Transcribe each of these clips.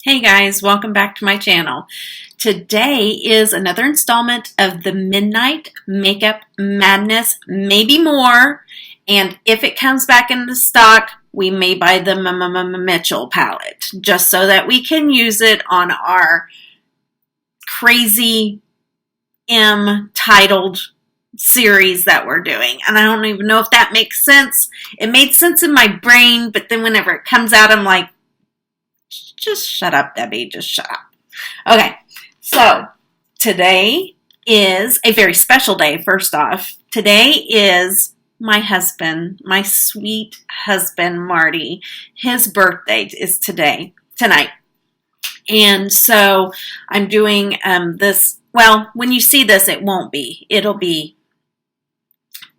Hey guys, welcome back to my channel. Today is another installment of the Midnight Makeup Madness, maybe more. And if it comes back into stock, we may buy the Mitchell palette just so that we can use it on our crazy M titled series that we're doing. And I don't even know if that makes sense. It made sense in my brain, but then whenever it comes out, I'm like, just shut up, Debbie. Just shut up. Okay, so today is a very special day, first off. Today is my husband, my sweet husband, Marty. His birthday is tonight. And so I'm doing this. Well, when you see this, it won't be. It'll be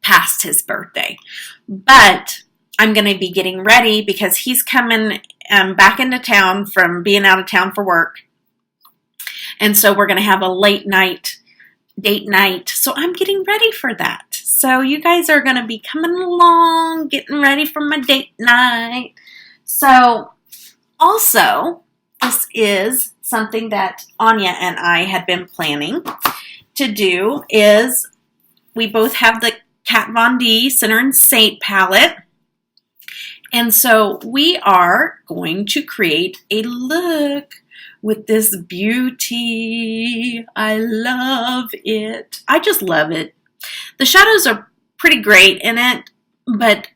past his birthday. But I'm going to be getting ready because he's coming back into town from being out of town for work. And so we're going to have a late night, date night. So I'm getting ready for that. So you guys are going to be coming along, getting ready for my date night. So also, this is something that Anya and I had been planning to do is we both have the Kat Von D Center and Saint palette. And so we are going to create a look with this beauty. I love it. I just love it. The shadows are pretty great in it, but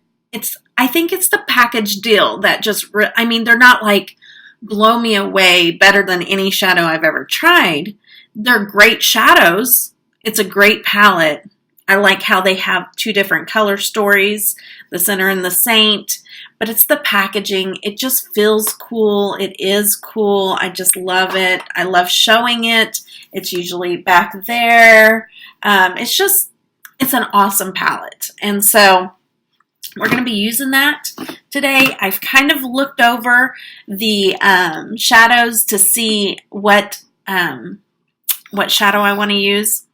I think it's the package deal that just, they're not like blow me away better than any shadow I've ever tried. They're great shadows. It's a great palette. I like how they have two different color stories, the Center and the Saint, but it's the packaging. It just feels cool. It is cool. I just love it. I love showing it. It's usually back there. It's an awesome palette. And so we're going to be using that today. I've kind of looked over the shadows to see what shadow I want to use.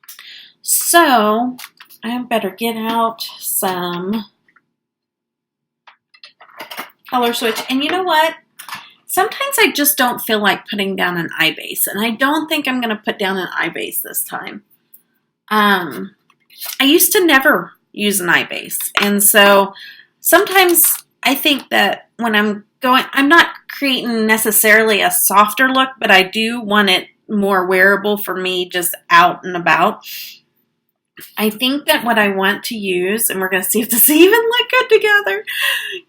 So I better get out some color switch. And you know what? Sometimes I just don't feel like putting down an eye base. And I don't think I'm going to put down an eye base this time. I used to never use an eye base. And so sometimes I think that when I'm not creating necessarily a softer look, but I do want it more wearable for me just out and about. I think that what I want to use, and we're going to see if this even look good together,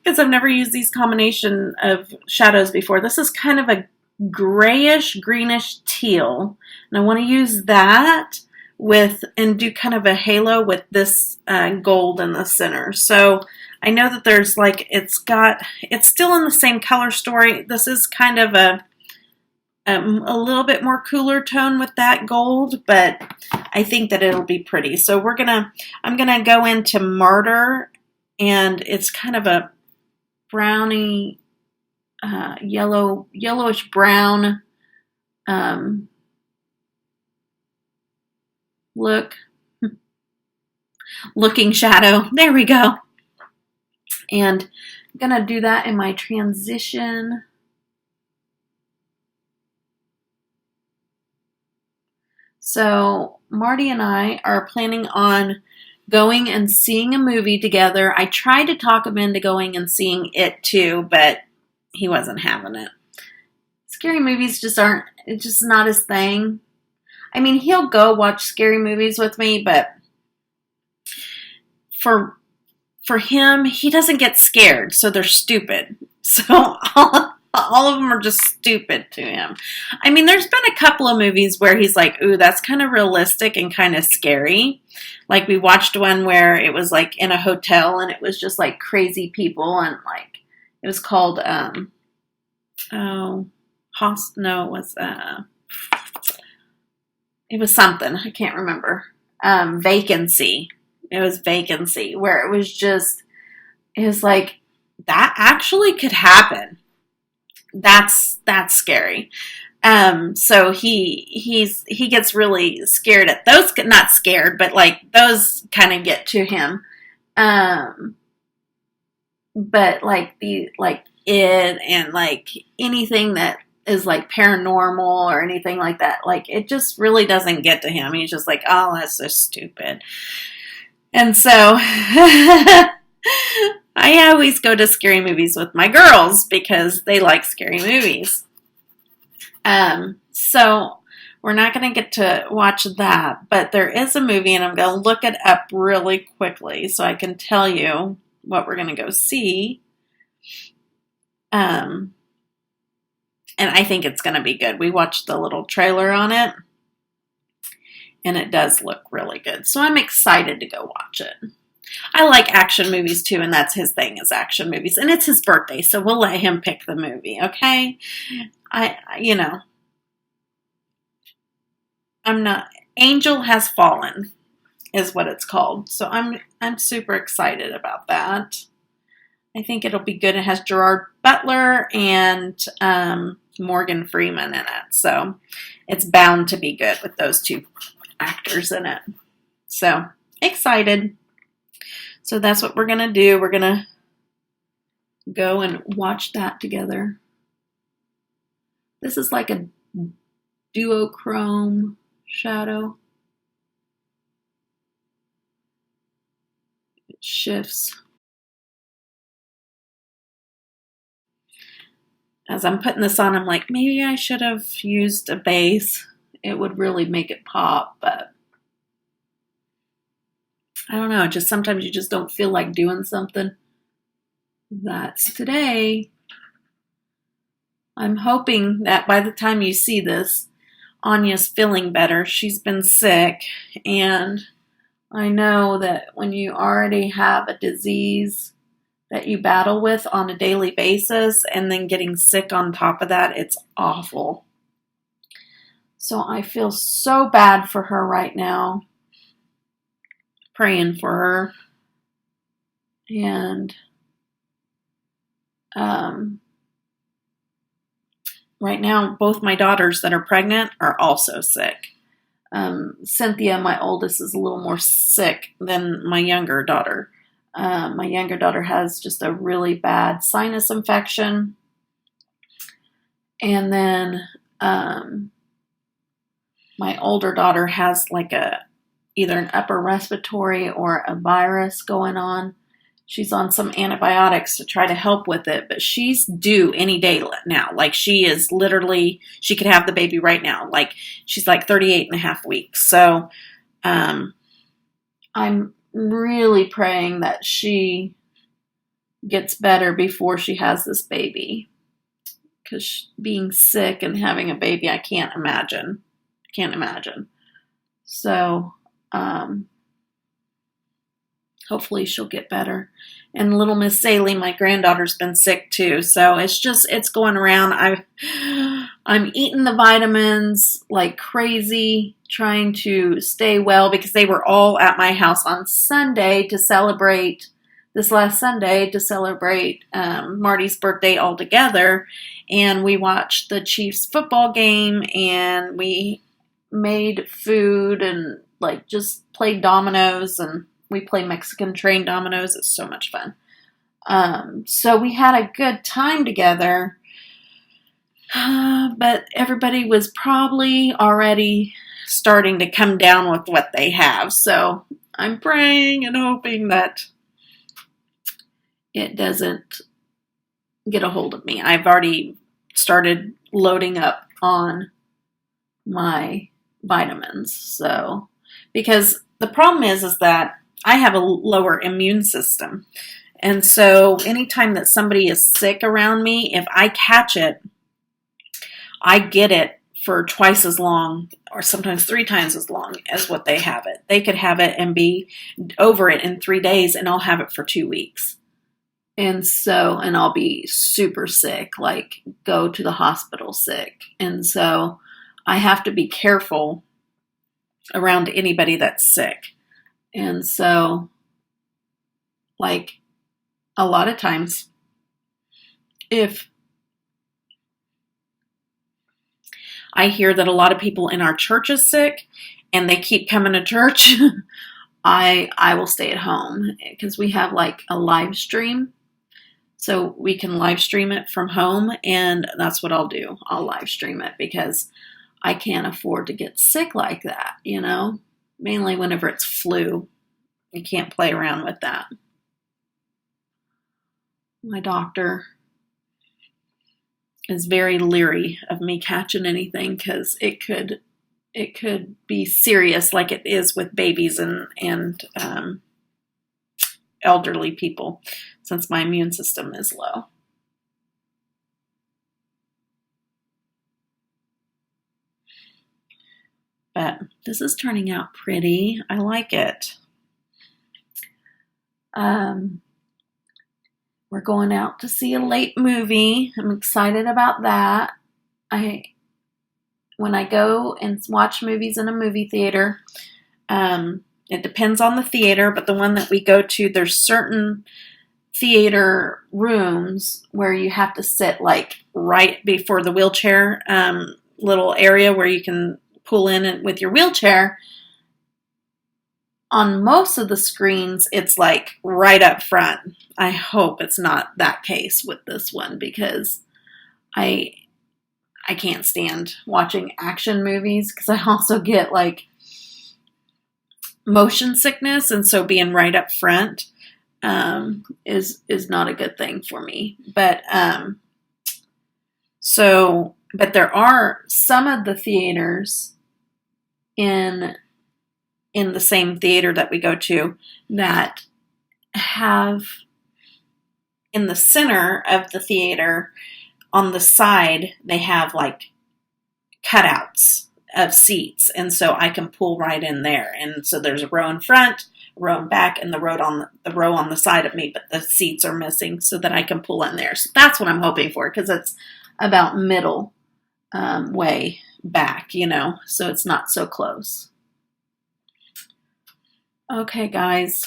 because I've never used these combination of shadows before. This is kind of a grayish, greenish teal, and I want to use that and do kind of a halo with this gold in the center. So I know that there's it's still in the same color story. This is kind of a little bit more cooler tone with that gold, but I think that it'll be pretty. So I'm gonna go into Martyr, and it's kind of a browny, yellowish brown looking shadow. There we go. And I'm gonna do that in my transition. So Marty and I are planning on going and seeing a movie together. I tried to talk him into going and seeing it too, but he wasn't having it. Scary movies it's just not his thing. I mean, he'll go watch scary movies with me, but for him, he doesn't get scared, so they're stupid. So all of them are just stupid to him. I mean, there's been a couple of movies where he's like, ooh, that's kind of realistic and kind of scary. Like we watched one where it was like in a hotel and it was just like crazy people and like, it was called, it was something. I can't remember. Vacancy. It was Vacancy, where it was like, that actually could happen. That's scary. So he gets really scared at those, not scared, but like those kind of get to him. But like it and like anything that is like paranormal or anything like that. Like, it just really doesn't get to him. He's just like, oh, that's so stupid. And so I always go to scary movies with my girls because they like scary movies. So we're not going to get to watch that, but there is a movie, and I'm going to look it up really quickly so I can tell you what we're going to go see. And I think it's going to be good. We watched the little trailer on it, and it does look really good. So I'm excited to go watch it. I like action movies too, and that's his thing, is action movies. And it's his birthday, so we'll let him pick the movie, okay? I'm not. Angel Has Fallen is what it's called. So I'm super excited about that. I think it'll be good. It has Gerard Butler and Morgan Freeman in it. So it's bound to be good with those two actors in it. So excited. So that's what we're going to do. We're going to go and watch that together. This is like a duochrome shadow. It shifts. As I'm putting this on, I'm like, maybe I should have used a base. It would really make it pop, but I don't know. Just sometimes you just don't feel like doing something. That's today. I'm hoping that by the time you see this, Anya's feeling better. She's been sick, and I know that when you already have a disease that you battle with on a daily basis, and then getting sick on top of that, it's awful. So I feel so bad for her right now. Praying for her. And right now, both my daughters that are pregnant are also sick. Cynthia, my oldest, is a little more sick than my younger daughter. My younger daughter has just a really bad sinus infection. And then my older daughter has like either an upper respiratory or a virus going on. She's on some antibiotics to try to help with it, but she's due any day now. Like, she is literally, she could have the baby right now. Like, she's like 38 and a half weeks. So I'm really praying that she gets better before she has this baby. Because being sick and having a baby, I can't imagine. So hopefully she'll get better. And little Miss Saley, my granddaughter's been sick too. So it's going around. I'm eating the vitamins like crazy, trying to stay well, because they were all at my house on Sunday to celebrate, this last Sunday, to celebrate Marty's birthday all together. And we watched the Chiefs football game, and we made food and like just played dominoes, and we play Mexican train dominoes. It's so much fun. So we had a good time together, but everybody was probably already starting to come down with what they have. So I'm praying and hoping that it doesn't get a hold of me. I've already started loading up on my vitamins. So, because the problem is that I have a lower immune system. And so anytime that somebody is sick around me, if I catch it, I get it for twice as long, or sometimes 3 times as long as what they have it. They could have it and be over it in 3 days, and I'll have it for 2 weeks. And I'll be super sick, like go to the hospital sick. And so I have to be careful around anybody that's sick. And so, like, a lot of times, if I hear that a lot of people in our church is sick and they keep coming to church, I will stay at home, because we have like a live stream. so we can live stream it from home, and that's what I'll do. I'll live stream it because I can't afford to get sick like that, you know, mainly whenever it's flu. You can't play around with that. My doctor is very leery of me catching anything because it could be serious, like it is with babies and elderly people, since my immune system is low. But this is turning out pretty. I like it. We're going out to see a late movie. I'm excited about that. When I go and watch movies in a movie theater, it depends on the theater, but the one that we go to, there's certain theater rooms where you have to sit like right before the wheelchair little area where you can pull in with your wheelchair. On most of the screens, it's like right up front. I hope it's not that case with this one because I can't stand watching action movies because I also get like motion sickness, and so being right up front is not a good thing for me. But there are some of the theaters in the same theater that we go to that have in the center of the theater on the side, they have like cutouts of seats. And so I can pull right in there. And so there's a row in front, a row in back, and the row on the side of me, but the seats are missing so that I can pull in there. So that's what I'm hoping for because it's about middle way back, you know, so it's not so close. Okay, guys.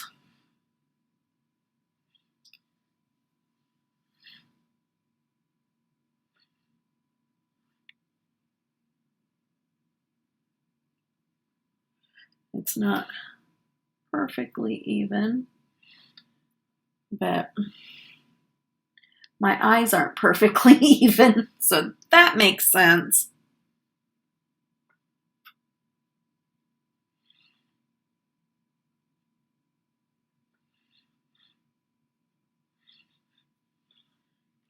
It's not perfectly even, but my eyes aren't perfectly even, so that makes sense.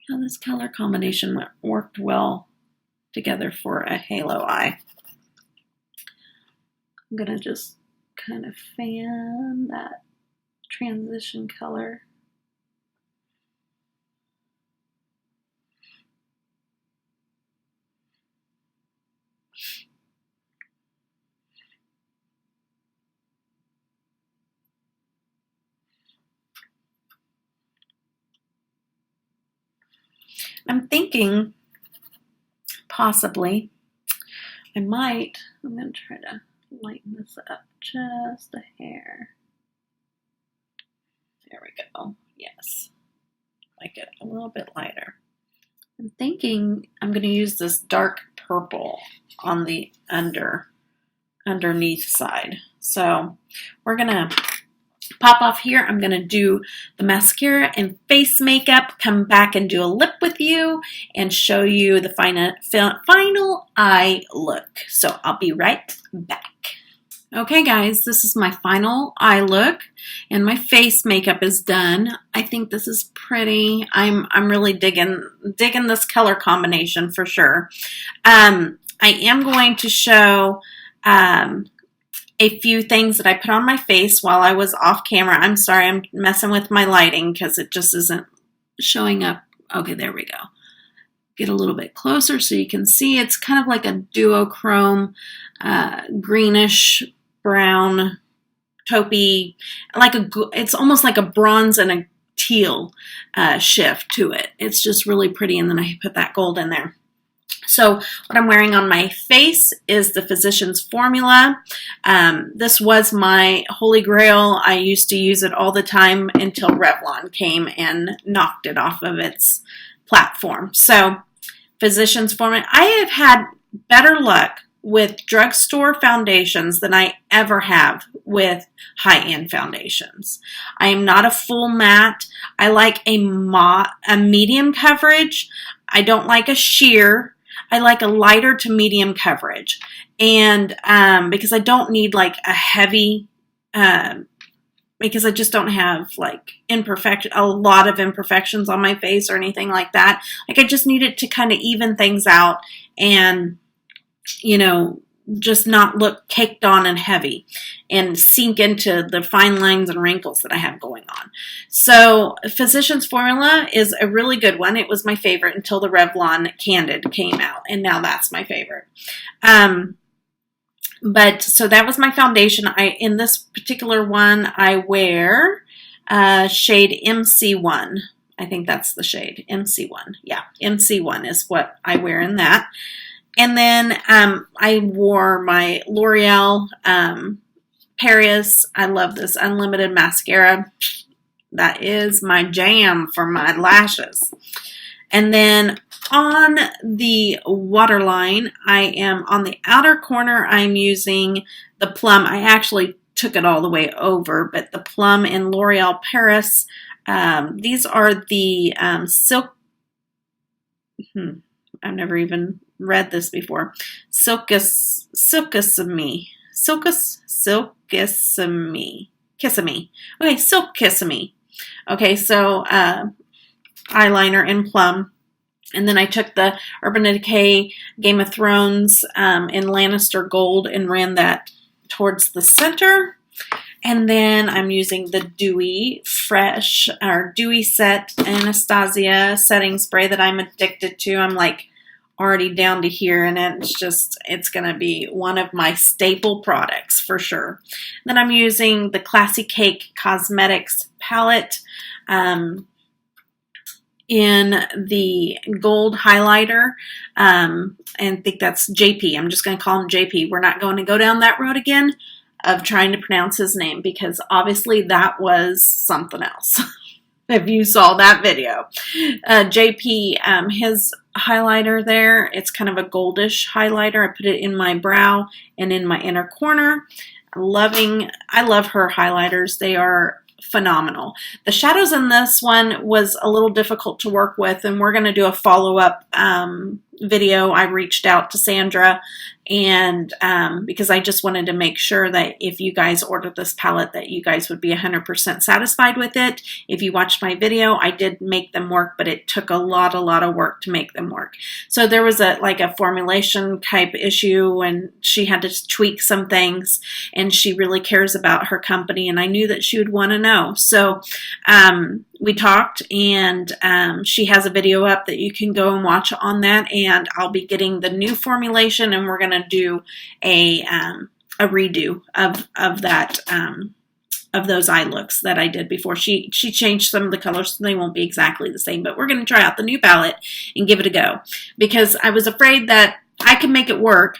Now this color combination worked well together for a halo eye. I'm going to just kind of fan that transition color. I'm thinking possibly I'm going to try to lighten this up just a hair. There we go. Yes. Like it a little bit lighter. I'm thinking I'm going to use this dark purple on the underneath side. So we're going to pop off here. I'm going to do the mascara and face makeup, come back and do a lip with you, and show you the final eye look. So I'll be right back. Okay, guys, this is my final eye look, and my face makeup is done. I think this is pretty. I'm really digging this color combination for sure. I am going to show a few things that I put on my face while I was off camera. I'm sorry, I'm messing with my lighting because it just isn't showing up. Okay, there we go. Get a little bit closer so you can see. It's kind of like a duochrome, greenish brown, taupey, it's almost like a bronze and a teal shift to it. It's just really pretty, and then I put that gold in there. So what I'm wearing on my face is the Physicians Formula. This was my holy grail. I used to use it all the time until Revlon came and knocked it off of its platform. So Physicians Formula. I have had better luck with drugstore foundations than I ever have with high-end foundations. I am not a full matte. I like a medium coverage. I don't like a sheer. I like a lighter to medium coverage. And because I don't need like a heavy, because I just don't have like a lot of imperfections on my face or anything like that. Like I just need it to kind of even things out and, you know, just not look caked on and heavy and sink into the fine lines and wrinkles that I have going on. So Physicians Formula is a really good one. It was my favorite until the Revlon Candid came out, and now that's my favorite. But so that was my foundation. In this particular one, I wear shade MC1. I think that's the shade, MC1. Yeah, MC1 is what I wear in that. And then I wore my L'Oreal Paris. I love this Unlimited Mascara. That is my jam for my lashes. And then on the waterline, I am on the outer corner, I'm using the Plum. I actually took it all the way over, but the Plum in L'Oreal Paris. These are the silk. I've never even read this before. Silkissime. Kiss-A-Me. Okay, Silk Kiss-A-Me. Okay, so eyeliner in Plum. And then I took the Urban Decay Game of Thrones in Lannister Gold and ran that towards the center. And then I'm using the Dewy Set Anastasia setting spray that I'm addicted to. I'm like already down to here, and it's going to be one of my staple products for sure. Then I'm using the Classy Cake Cosmetics palette in the gold highlighter, and I think that's JP. I'm just going to call him JP. We're not going to go down that road again of trying to pronounce his name, because obviously that was something else. If you saw that video, JP, his highlighter there, it's kind of a goldish highlighter. I put it in my brow and in my inner corner. I love her highlighters. They are phenomenal. The shadows in this one was a little difficult to work with, and we're going to do a follow-up video. I reached out to Sandra, and because I just wanted to make sure that if you guys ordered this palette, that you guys would be 100% satisfied with it. If you watched my video, I did make them work, but it took a lot of work to make them work. So there was a formulation type issue, and she had to tweak some things, and she really cares about her company, and I knew that she would want to know. So we talked, and she has a video up that you can go and watch on that, and I'll be getting the new formulation, and we're going to do a redo of that of those eye looks that I did before. She changed some of the colors, so they won't be exactly the same, but we're going to try out the new palette and give it a go, because I was afraid that I could make it work.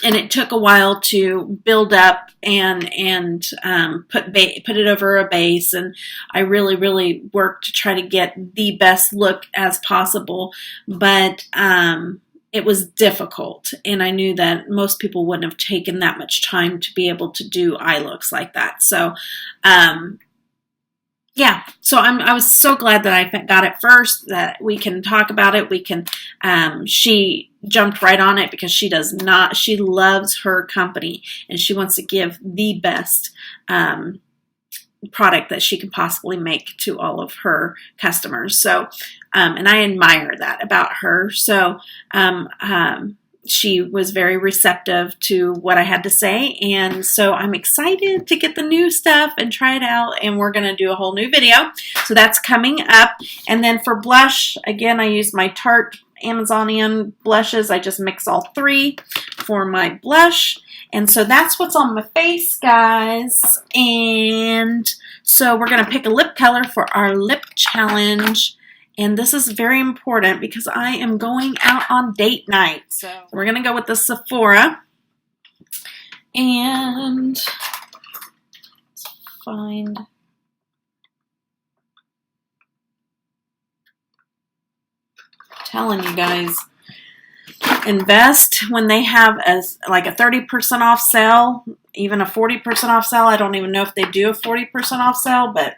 And it took a while to build up and put it over a base, and I really worked to try to get the best look as possible. But it was difficult, and I knew that most people wouldn't have taken that much time to be able to do eye looks like that. So yeah, so I was so glad that I got it first, that we can talk about it. We can, she jumped right on it, because she loves her company, and she wants to give the best product that she can possibly make to all of her customers. So, and I admire that about her. So, she was very receptive to what I had to say, and so I'm excited to get the new stuff and try it out, and we're going to do a whole new video. So that's coming up. And then for blush, again, I use my Tarte Amazonian blushes. I just mix all three for my blush. And so that's what's on my face, guys. And so we're going to pick a lip color for our lip challenge. And this is very important because I am going out on date night. So we're going to go with the Sephora. And let's find... telling you guys, Invest when they have like a 30% off sale, even a 40% off sale. I don't even know if they do a 40% off sale, but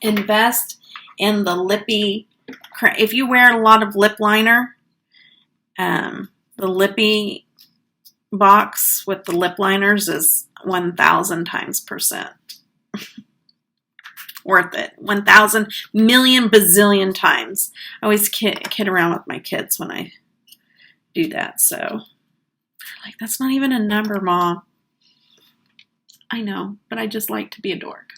invest in the lippy. If you wear a lot of lip liner, the lippy box with the lip liners is 1,000 times percent worth it. 1,000 million bazillion times. I always kid around with my kids when I do that. So they're like, that's not even a number, Mom. I know, but I just like to be a dork.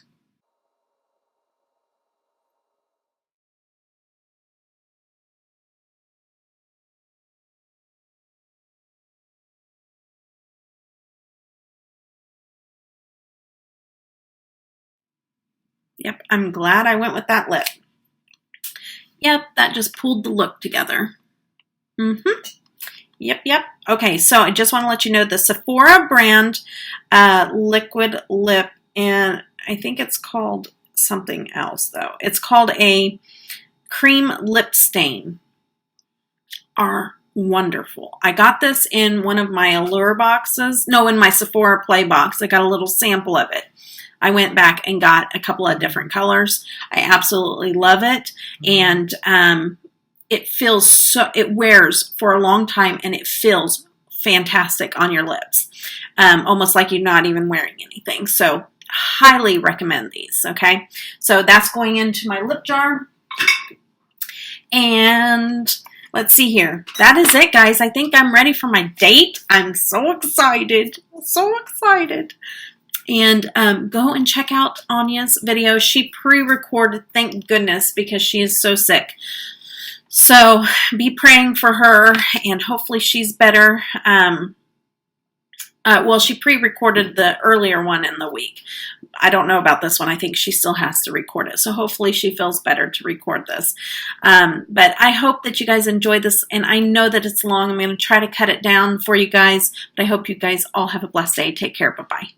Yep, I'm glad I went with that lip. Yep, that just pulled the look together. Yep. Okay, so I just want to let you know the Sephora brand liquid lip, and I think it's called something else, though. It's called a cream lip stain. Are wonderful. I got this in one of my Allure boxes. No, in my Sephora Play box. I got a little sample of it. I went back and got a couple of different colors. I absolutely love it. And it feels so, it wears for a long time and it feels fantastic on your lips. Almost like you're not even wearing anything. So highly recommend these. Okay. So that's going into my lip jar. And let's see here. That is it, guys. I think I'm ready for my date. I'm so excited. So excited. And go and check out Anya's video. She pre-recorded, thank goodness, because she is so sick. So be praying for her, and hopefully she's better. Well, she pre-recorded the earlier one in the week. I don't know about this one. I think she still has to record it. So hopefully she feels better to record this. But I hope that you guys enjoy this. And I know that it's long. I'm going to try to cut it down for you guys. But I hope you guys all have a blessed day. Take care. Bye-bye.